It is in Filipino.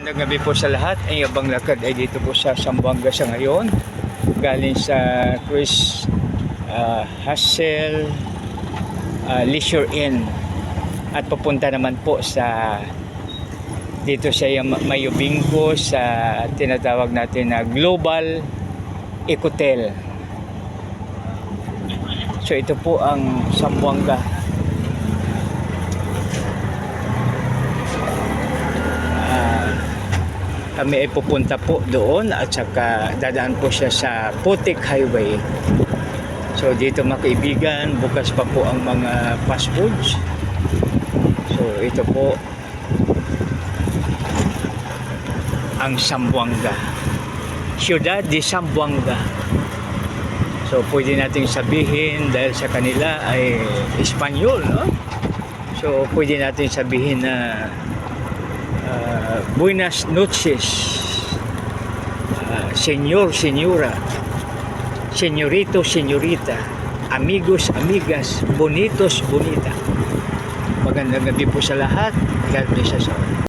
Magandang gabi po sa lahat. Ang Yabang Lakad ay dito po sa Zamboanga sa ngayon. Galing sa Chris Hassel Leisure Inn. At papunta naman po sa dito sa Mayubingco sa tinatawag natin na Global Ecotel. So ito po ang Zamboanga. Kami ay pupunta po doon at saka dadaan po siya sa Putik Highway. So dito mga kaibigan, bukas pa po ang mga fast foods. So ito po ang Zamboanga, Ciudad de Zamboanga. So pwede nating sabihin dahil sa kanila ay Espanyol, no? So pwede natin sabihin na buenas noches, señor, señora, señorito, señorita, amigos, amigas, bonitos, bonita. Magandang gabi po sa lahat. God bless us all.